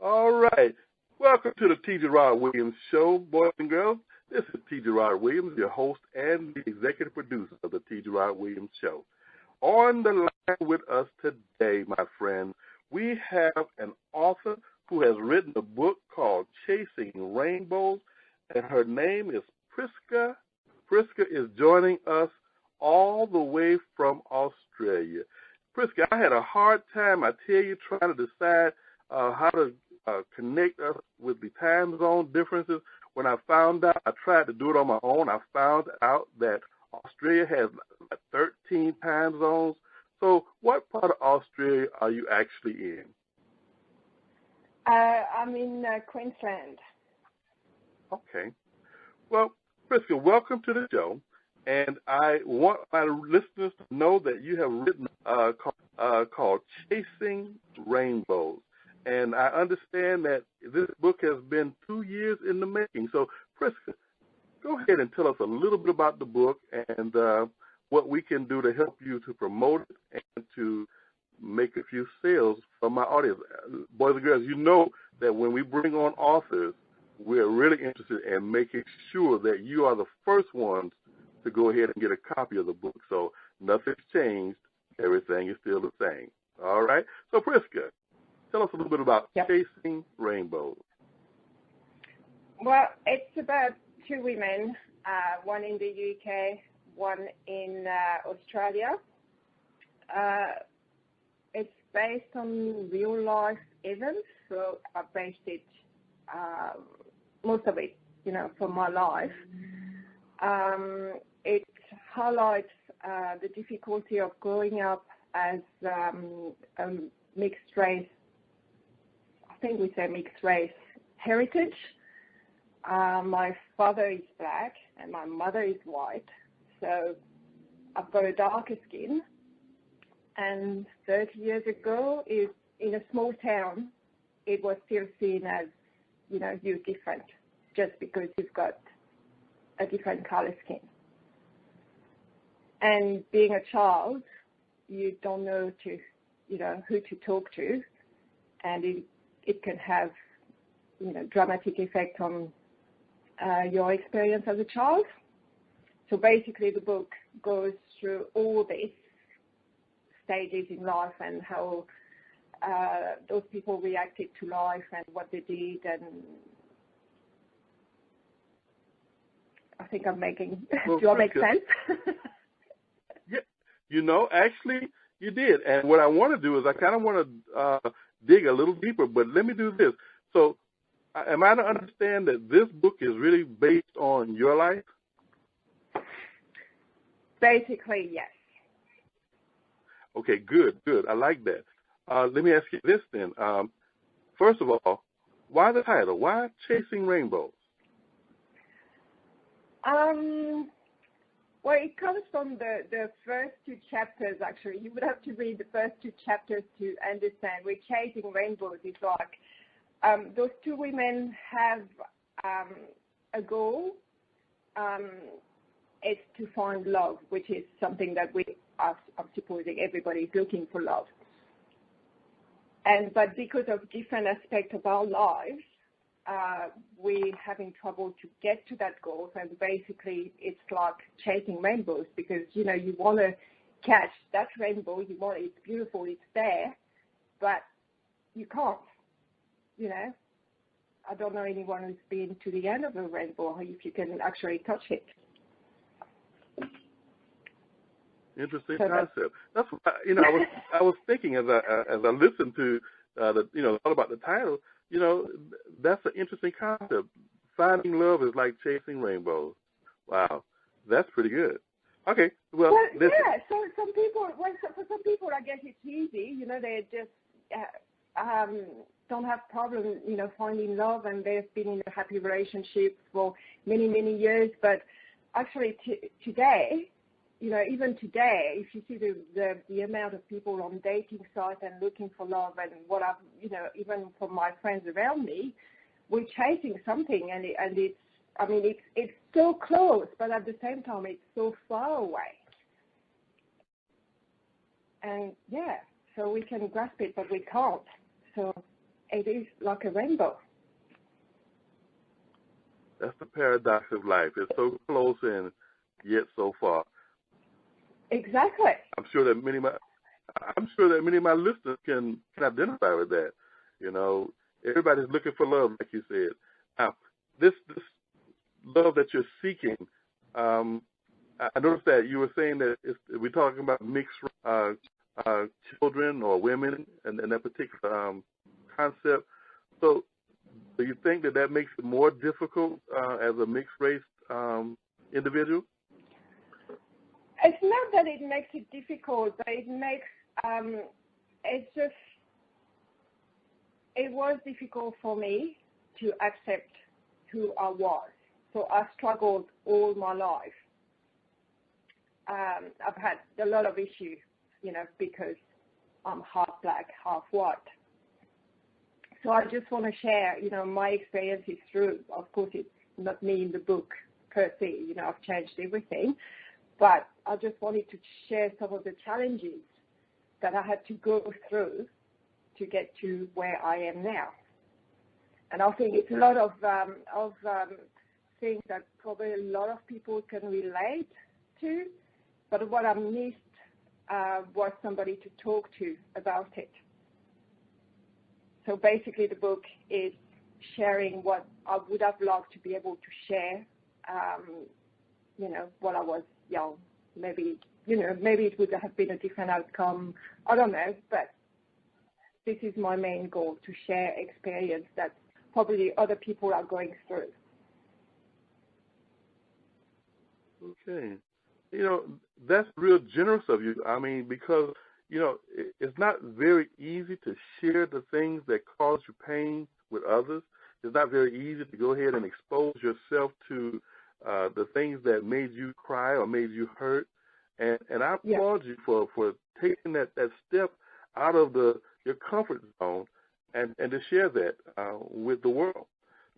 All right. Welcome to the T. Gerard Williams Show, boys and girls. This is T. Gerard Williams, your host and the executive producer of the T. Gerard Williams Show. On the line with us today, my friend, we have an author who has written a book called Chasing Rainbows, and her name is Priska. Priska is joining us all the way from Australia. Priska, I had a hard time, I tell you, trying to decide how to connect us with the time zone differences. When I found out, I tried to do it on my own. I found out that Australia has 13 time zones. So what part of Australia are you actually in? I'm in Queensland. Okay. Well, Priska, welcome to the show. And I want my listeners to know that you have written called Chasing Rainbows. And I understand that this book has been 2 years in the making. So, Priska, go ahead and tell us a little bit about the book and what we can do to help you to promote it and to make a few sales for my audience. Boys and girls, you know that when we bring on authors, we're really interested in making sure that you are the first ones to go ahead and get a copy of the book. So nothing's changed. Everything is still the same. All right? So, Priska, tell us a little bit about Chasing Rainbows. Well, it's about two women, one in the UK, one in Australia. It's based on real life events, so I based it, most of it, from my life. It highlights the difficulty of growing up as a mixed race. I think we say mixed race heritage. My father is black and my mother is white, so I've got a darker skin. And 30 years ago, in a small town, it was still seen as, you're different just because you've got a different color skin. And being a child, you don't know who to talk to, and it can have, dramatic effect on your experience as a child. So basically the book goes through all these stages in life and how those people reacted to life and what they did. And I think I'm making, do I make sense? Yeah, actually you did. And what I want to do is I kind of want to dig a little deeper, but let me do this. So am I to understand that this book is really based on your life? Basically, yes. Okay, good. I like that. Let me ask you this then. First of all, why the title? Why Chasing Rainbows? Well, it comes from the first two chapters, actually. You would have to read the first two chapters to understand. We're chasing rainbows. It's like those two women have a goal. It's to find love, which is something that I'm supposing everybody is looking for love. But because of different aspects of our lives, we're having trouble to get to that goal. And basically, it's like chasing rainbows because, you want to catch that rainbow. It's beautiful, it's there, but you can't, I don't know anyone who's been to the end of a rainbow, if you can actually touch it. Interesting concept. That's what, I was thinking as I listened to thought about the title. That's an interesting concept. Finding love is like chasing rainbows. Wow, that's pretty good. Okay, well yeah. So some people, for some people, I guess it's easy. They just don't have problem, finding love, and they've been in a happy relationship for many, many years. But actually, today. Even today, if you see the amount of people on dating sites and looking for love, and what I've, even from my friends around me, we're chasing something, and it's so close, but at the same time, it's so far away. And yeah, so we can grasp it, but we can't. So it is like a rainbow. That's the paradox of life. It's so close and yet so far. Exactly. I'm sure that many of my listeners can identify with that. You know, everybody's looking for love, like you said. Now, this love that you're seeking, I noticed that you were saying that we're talking about mixed children or women and that particular concept. So, do you think that makes it more difficult as a mixed race individual? It's not that it makes it difficult, but it makes it was difficult for me to accept who I was. So I struggled all my life. I've had a lot of issues, because I'm half black, half white. So I just want to share, my experiences through. Of course, it's not me in the book per se. I've changed everything. But I just wanted to share some of the challenges that I had to go through to get to where I am now. And I think it's a lot of things that probably a lot of people can relate to. But what I missed was somebody to talk to about it. So basically the book is sharing what I would have loved to be able to share, when I was young. Maybe it would have been a different outcome. I don't know, but this is my main goal, to share experience that probably other people are going through. Okay. That's real generous of you. I mean, because, it's not very easy to share the things that cause you pain with others. It's not very easy to go ahead and expose yourself to the things that made you cry or made you hurt. And I applaud you for taking that step out of your comfort zone and to share that with the world.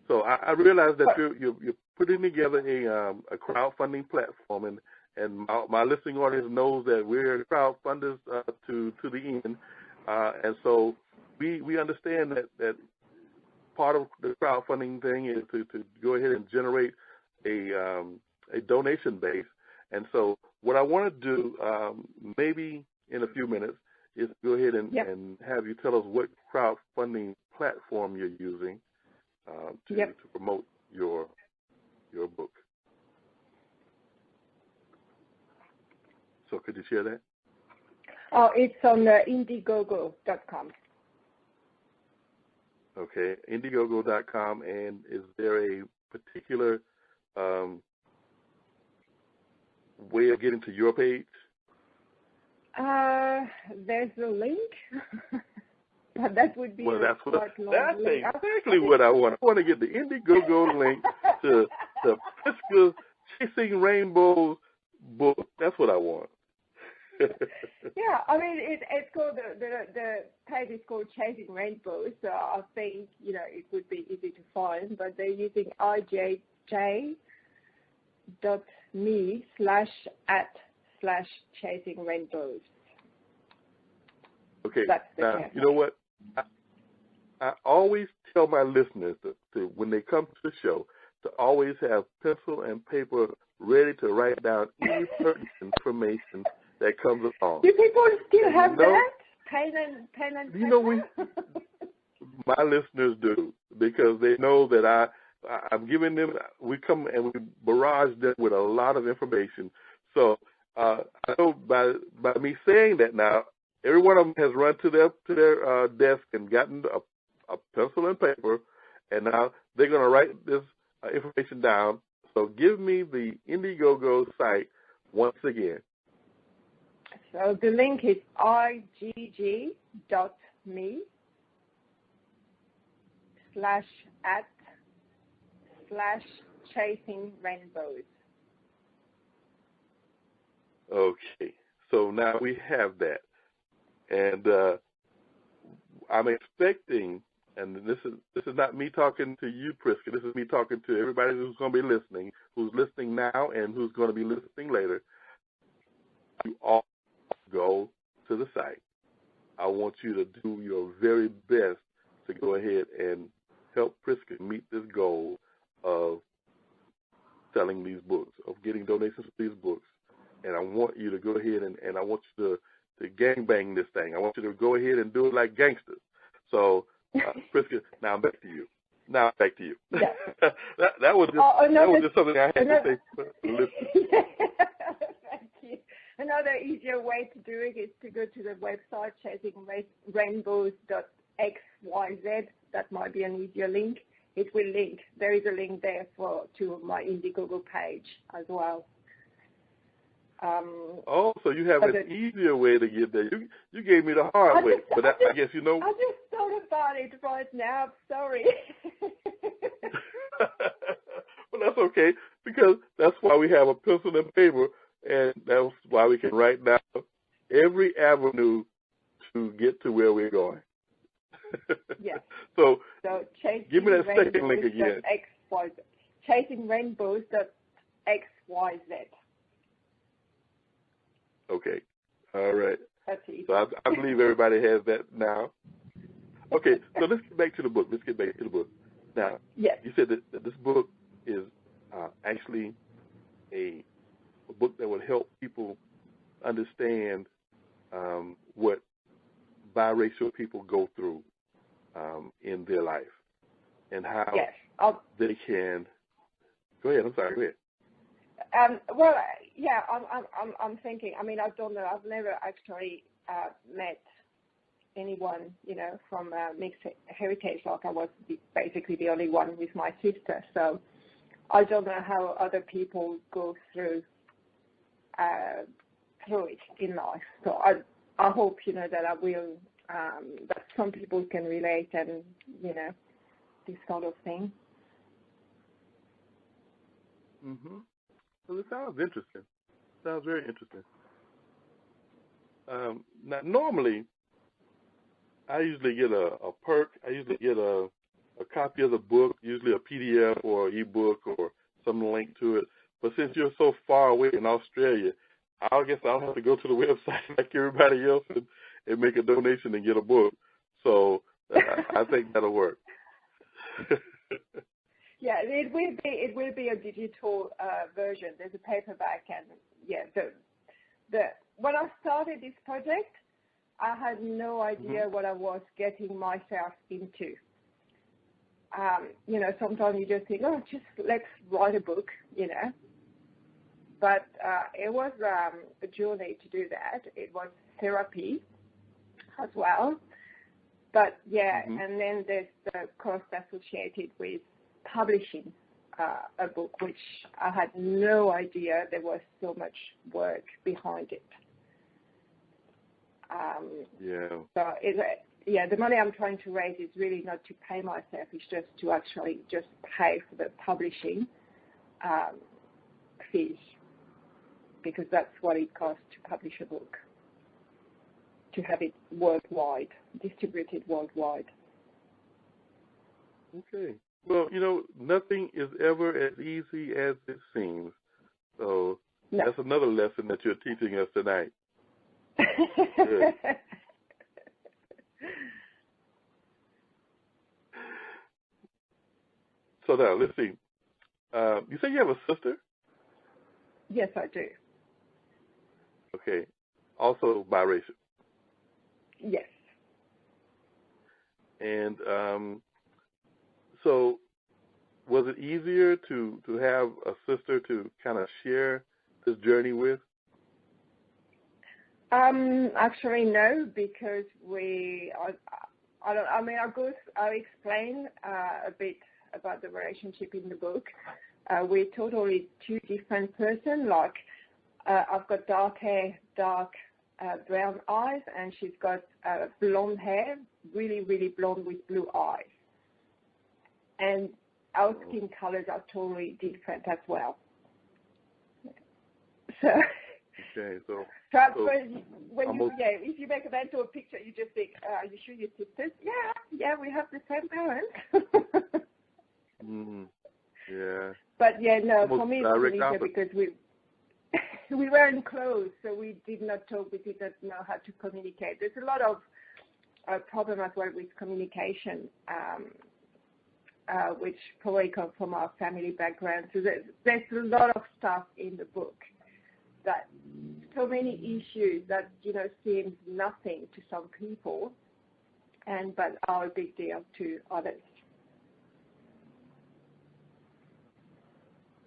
So I realize that you're putting together a crowdfunding platform, and my listening audience knows that we're crowdfunders to the end, and so we understand that part of the crowdfunding thing is to go ahead and generate a donation base. And so what I want to do, maybe in a few minutes, is go ahead and have you tell us what crowdfunding platform you're using to promote your book. So could you share that? Oh, it's on Indiegogo.com. Okay, Indiegogo.com. And is there a particular way of getting to your page? There's a link. But that would be that's link. exactly what I want. I want to get the Indiegogo link to Priska's Chasing Rainbows book. That's what I want. Yeah, I mean, it's called, the page is called Chasing Rainbows, so I think, it would be easy to find, but they're using ijj.me/@/Chasing Rainbows. Okay, now, you know what? I always tell my listeners to when they come to the show, to always have pencil and paper ready to write down any pertinent information that comes along. Do people still have that? Pen and paper? My listeners do, because they know that I'm giving them, we come and we barrage them with a lot of information. So I know by me saying that now, every one of them has run to their desk and gotten a pencil and paper, and now they're going to write this information down. So give me the Indiegogo site once again. So the link is igg.me/@/Chasing Rainbows. Okay, so now we have that. And I'm expecting, and this is not me talking to you, Priska. This is me talking to everybody who's going to be listening, who's listening now and who's going to be listening later. You all go to the site. I want you to do your very best to go ahead donations for these books, and I want you to go ahead and I want you to gangbang this thing. I want you to go ahead and do it like gangsters. So, Priska, now back to you. Yes. that was just something I had to say for the listeners. Thank you. Another easier way to do it is to go to the website chasingrainbows.xyz. That might be an easier link. It will link. There is a link there to my Indiegogo page as well. So you have an easier way to get there. You gave me the hard way, but I guess you know. I just thought about it right now. Sorry. Well, that's okay, because that's why we have a pencil and paper, and that's why we can write down every avenue to get to where we're going. Yes. So give me that second link again. chasingrainbows.xyz. Okay. All right. That's easy. So I believe everybody has that now. Okay. So let's get back to the book. Now, yes. You said that this book is actually a book that would help people understand what biracial people go through in their life, and how they can. Go ahead. I'm sorry. Go ahead. Well, yeah, I'm thinking. I mean, I don't know. I've never actually met anyone, from mixed heritage. Like I was basically the only one with my sister. So I don't know how other people go through it in life. So I hope that I will that some people can relate and this sort of thing. Mhm. Well, it sounds interesting. Sounds very interesting. Now, normally, I usually get a perk. I usually get a copy of the book, usually a PDF or ebook or some link to it. But since you're so far away in Australia, I guess I'll have to go to the website like everybody else and make a donation and get a book. So I think that'll work. Yeah, it will be a digital version. There's a paperback, and when I started this project, I had no idea what I was getting myself into. Sometimes you just think, just let's write a book, But it was a journey to do that. It was therapy as well. But and then there's the cost associated with publishing a book, which I had no idea there was so much work behind it. So the money I'm trying to raise is really not to pay myself. It's just to actually just pay for the publishing fees, because that's what it costs to publish a book, to have it worldwide, distributed worldwide. Okay. Well, nothing is ever as easy as it seems. So that's another lesson that you're teaching us tonight. Good. So now, let's see. You say you have a sister? Yes, I do. Okay. Also biracial? Yes. And so was it easier to have a sister to kind of share this journey with? Actually, no, because I'll explain a bit about the relationship in the book. We're totally two different persons. Like, I've got dark hair, dark brown eyes, and she's got blonde hair, really, really blonde with blue eyes. And our skin colors are totally different as well. So. Okay, so if you make a mental picture, you just think, are you sure you're sisters? Yeah, we have the same parents. Yeah. But no, almost for me it's easier because we weren't close, so we did not talk. We did not know how to communicate. There's a lot of problem as well with communication which probably come from our family background. So there's a lot of stuff in the book, that so many issues that, seems nothing to some people, but are a big deal to others.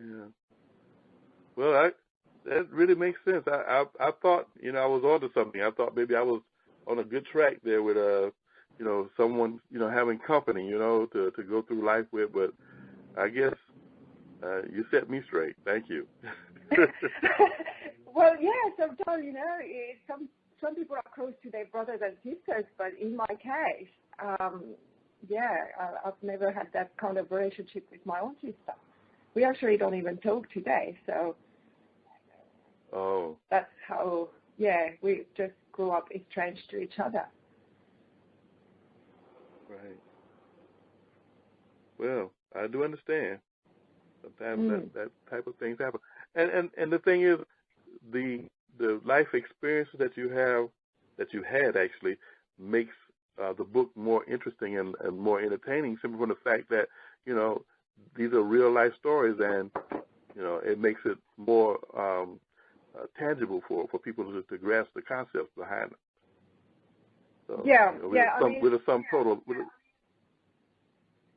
Yeah. Well, that really makes sense. I thought, I was onto something. I thought maybe I was on a good track there with someone, having company, to go through life with. But I guess you set me straight. Thank you. Well, yeah, sometimes, some people are close to their brothers and sisters, but in my case, I've never had that kind of relationship with my own sister. We actually don't even talk today, so that's how, we just grew up estranged to each other. Right. Well, I do understand. Sometimes that type of things happen. And the thing is, the life experiences that you had actually makes the book more interesting and more entertaining, simply from the fact that, these are real life stories, and, it makes it more tangible for people to grasp the concepts behind it. So, with a sum total.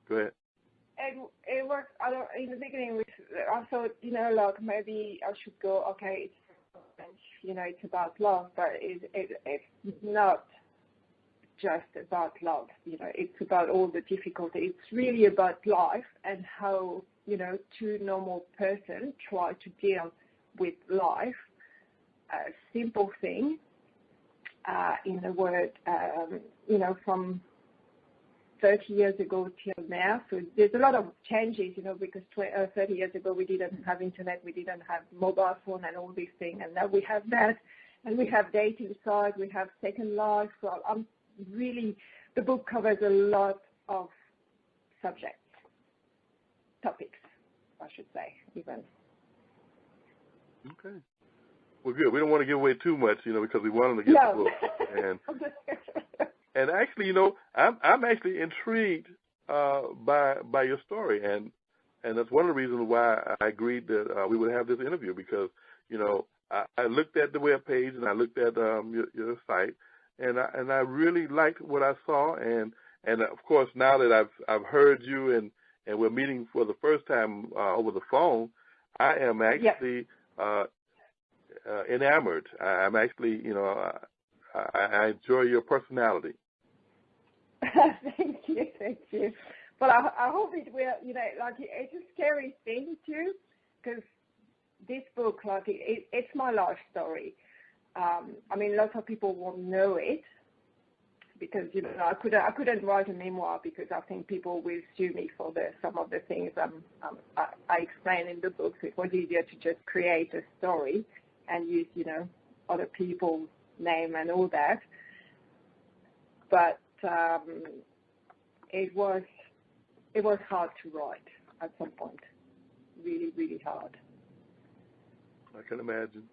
Go ahead. It works. In the beginning, I thought, maybe I should go, okay, it's about love, but it's not just about love. It's about all the difficulty. It's really about life and how, two normal persons try to deal with life. A simple thing, in the word, from 30 years ago till now. So there's a lot of changes, because 30 years ago we didn't have internet, we didn't have mobile phone and all these things, and now we have that, and we have dating sites, we have Second Life. So the book covers a lot of topics, I should say, even. Okay. Well, good. We don't want to give away too much, because we want them to get the book. And actually, I'm actually intrigued by your story, and that's one of the reasons why I agreed that we would have this interview, because I looked at the web page and I looked at your site, and I really liked what I saw, and of course now that I've heard you and we're meeting for the first time over the phone, I am actually enamored. I'm actually I enjoy your personality. Thank you. But I hope it will, it's a scary thing too, because this book, it's my life story. Lots of people won't know it, because, I couldn't write a memoir, because I think people will sue me for some of the things I explain in the book. So it was easier to just create a story and use, other people's name and all that. But it was hard to write at some point, really, really hard. I can imagine.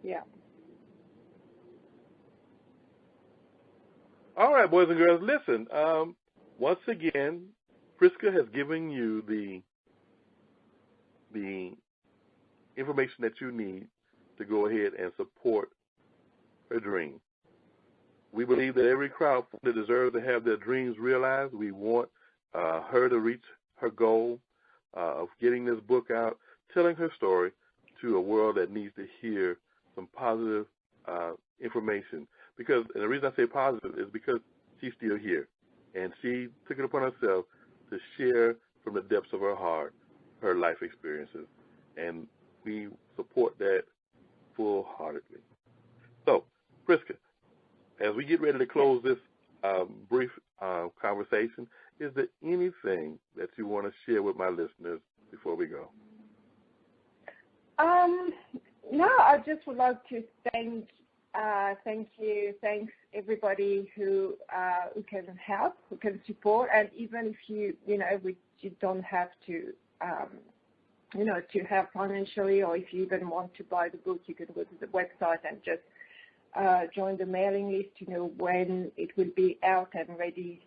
Yeah. All right, boys and girls, listen. Once again, Priska has given you the information that you need to go ahead and support her dream. We believe that every crowdfunder deserves to have their dreams realized. We want her to reach her goal of getting this book out, telling her story to a world that needs to hear some positive information. And the reason I say positive is because she's still here, and she took it upon herself to share from the depths of her heart her life experiences, and we support that full-heartedly. So, Priska, as we get ready to close this brief conversation, is there anything that you want to share with my listeners before we go? No, I just would like to thanks everybody who can help, who can support, and even if you don't have to, to help financially, or if you even want to buy the book, you can go to the website and just join the mailing list to know when it will be out and ready,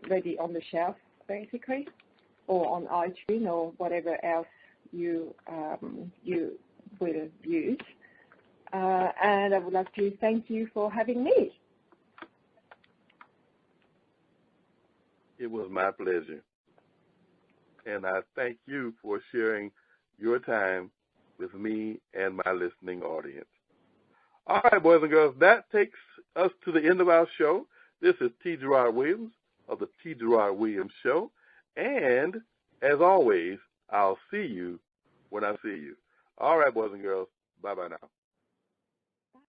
ready on the shelf, basically, or on iTunes or whatever else you will use. And I would like to thank you for having me. It was my pleasure. And I thank you for sharing your time with me and my listening audience. All right, boys and girls, that takes us to the end of our show. This is T. Gerard Williams of the T. Gerard Williams Show. And as always, I'll see you when I see you. All right, boys and girls, bye-bye now.